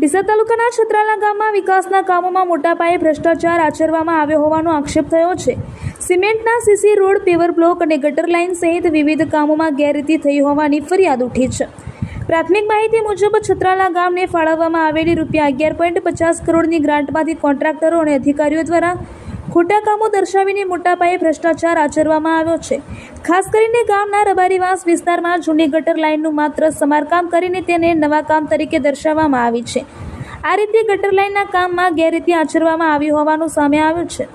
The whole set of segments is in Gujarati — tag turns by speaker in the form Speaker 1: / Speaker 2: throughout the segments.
Speaker 1: ડીસા તાલુકાના છત્રાલા ગામમાં વિકાસના કામોમાં મોટા પાયે ભ્રષ્ટાચાર આચરવામાં આવ્યો હોવાનો આક્ષેપ થયો છે। સિમેન્ટના સીસી રોડ, પેવર બ્લોક અને ગટર લાઇન સહિત વિવિધ કામોમાં ગેરરીતિ થઈ હોવાની ફરિયાદ ઉઠી છે। પ્રાથમિક માહિતી મુજબ છત્રાલા ગામને ફાળવવામાં આવેલી ₹11.50 કરોડની ગ્રાન્ટમાંથી કોન્ટ્રાક્ટરો અને અધિકારીઓ દ્વારા ખોટા કામો દર્શાવીને મોટા પાયે ભ્રષ્ટાચાર આચરવામાં આવ્યો છે। ખાસ કરીને ગામના રબારીવાસ વિસ્તારમાં જૂની ગટર લાઇનનું માત્ર સમારકામ કરીને તેને નવા કામ તરીકે દર્શાવવામાં આવી છે। આ રીતે ગટર લાઇનના કામમાં ગેરરીતિ આચરવામાં આવી હોવાનું સામે આવ્યું છે।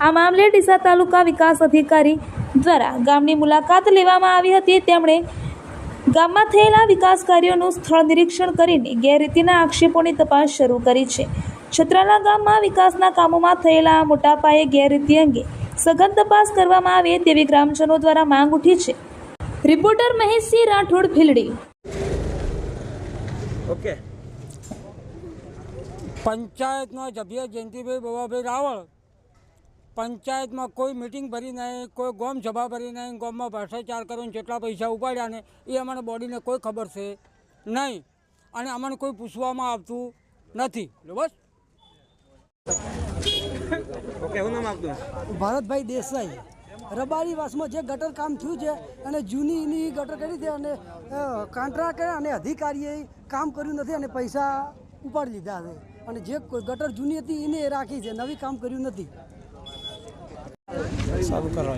Speaker 1: આ મામલે ડીસા તાલુકા વિકાસ અધિકારી દ્વારા ગામની મુલાકાત લેવામાં આવી હતી। તેમણે ગામમાં થયેલા વિકાસ કાર્યોનું સ્થળ નિરીક્ષણ કરીને ગેરરીતિના આક્ષેપોની તપાસ શરૂ કરી છે। છત્રાલા ગામમાં વિકાસના કામોમાં થયેલા મોટા પાયે ગેરરીતિ અંગે સઘન તપાસ કરવામાં આવે તેવી ગ્રામજનો દ્વારા માંગ ઉઠી છે। રિપોર્ટર મહેશસિંહ રાઠોડ, ભીલડી।
Speaker 2: ઓકે,
Speaker 3: પંચાયતમાં જભિયા જયંતિભાઈ બવાભાઈ રાવળ પંચાયતમાં કોઈ મિટિંગ ભરી નહીં, કોઈ ગોમ સભા ભરી નહીં, ગોમમાં ભ્રષ્ટાચાર કરીને જેટલા પૈસા ઉપાડ્યા ને એ અમને બોડીને કોઈ ખબર છે નહીં અને અમને કોઈ પૂછવામાં આવતું નથી। બસ
Speaker 2: ઓકે, શું નામ આપનું?
Speaker 4: ભારતભાઈ દેસાઈ। રબારીવાસમાં જે ગટર કામ થયું છે અને જૂની ગટર કરી છે અને કોન્ટ્રાક્ટર અને અધિકારીએ કામ કર્યું નથી અને પૈસા ઉપાડી લીધા છે અને જે ગટર જૂની હતી એને રાખી છે, નવી કામ કર્યું નથી।
Speaker 5: ચાલુ કરવા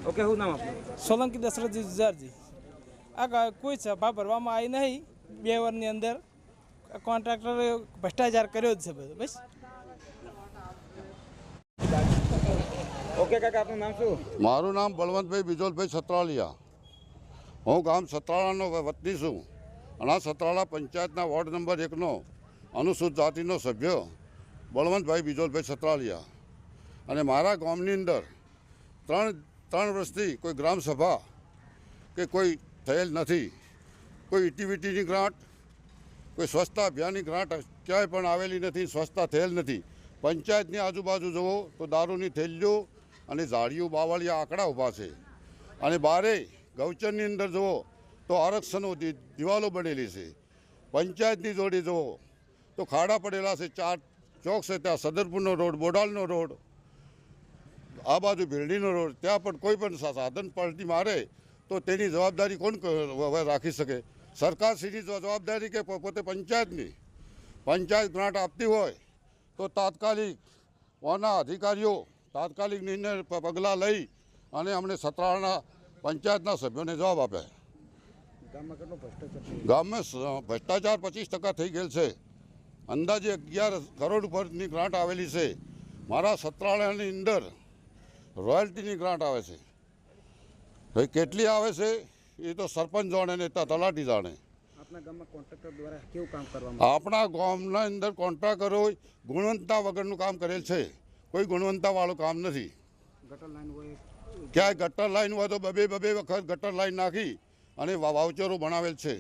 Speaker 2: ઓકે, શું નામ આપનું?
Speaker 5: સોલંકી દશરથ જુજારજી। આ કોઈ સભા ભરવામાં આવી નહીં, 2 વર્ષની અંદર કોન્ટ્રાક્ટરે ભ્રષ્ટાચાર કર્યો જ છે બધો। બસ
Speaker 2: ઓકે કાકા, આપનું નામ શું?
Speaker 6: મારું નામ બળવંતભાઈ બિજોલભાઈ સતરાલિયા। હું ગામ સતરાલાનો વતની છું અને આ સતરાલા પંચાયતના વોર્ડ નંબર 1નો અનુસૂચિત જાતિનો સભ્ય બળવંતભાઈ બિજોલભાઈ સતરાલિયા। અને મારા ગામની અંદર ત્રણ વર્ષથી કોઈ ગ્રામસભા કે કોઈ થયેલ નથી। કોઈ ઇટીવીટીની ગ્રાન્ટ, કોઈ સ્વચ્છતા અભિયાનની ગ્રાન્ટ ક્યાંય પણ આવેલી નથી, સ્વચ્છતા થયેલ નથી। પંચાયતની આજુબાજુ જુઓ તો દારૂની થેલીઓ અને ઝાડીઓ બાવળિયા આંકડા ઊભા છે અને બારે ગૌચરની અંદર જુઓ તો આરક્ષણો દિવાલો બનેલી છે। પંચાયતની જોડે જુઓ તો ખાડા પડેલા છે, 4 ચોક છે, ત્યાં સદરપુરનો રોડ, બોડાલનો રોડ, આ બાજુ ભીલડીનો રોડ, ત્યાં પણ કોઈ પણ સાધન પલટી મારે તો તેની જવાબદારી કોણ રાખી શકે? સરકારશ્રીની જવાબદારી કે પોતે પંચાયતની? પંચાયત ગ્રાન્ટ આપતી હોય તો તાત્કાલિક ઓના અધિકારીઓ તાત્કાલિક નિર્ણય પગલાં લઈ અને અમને સતરાળાના પંચાયતના સભ્યોને જવાબ આપે। ગામમાં ભ્રષ્ટાચાર 25% થઈ ગયેલ છે। અંદાજે 11 કરોડ ઉપરની ગ્રાન્ટ આવેલી છે। મારા સતરાળાની અંદર રોયલ્ટીની ગ્રાન્ટ આવે છે, ભાઈ કેટલી આવે છે એ તો સરપંચ જાણે ને તલાટી જાણે।
Speaker 2: આપણા ગામમાં કોન્ટ્રાક્ટર દ્વારા કેવું કામ કરવામાં?
Speaker 6: આપણા ગામના અંદર કોન્ટ્રાક્ટરો ગુણવત્તા વગરનું કામ કરેલ છે, કોઈ ગુણવત્તાવાળું કામ નથી।
Speaker 2: ગટર લાઈન હોય,
Speaker 6: ક્યાંય ગટર લાઈન હોય તો બબે વખત ગટર લાઈન નાખી અને વાઉચરો બનાવેલ છે।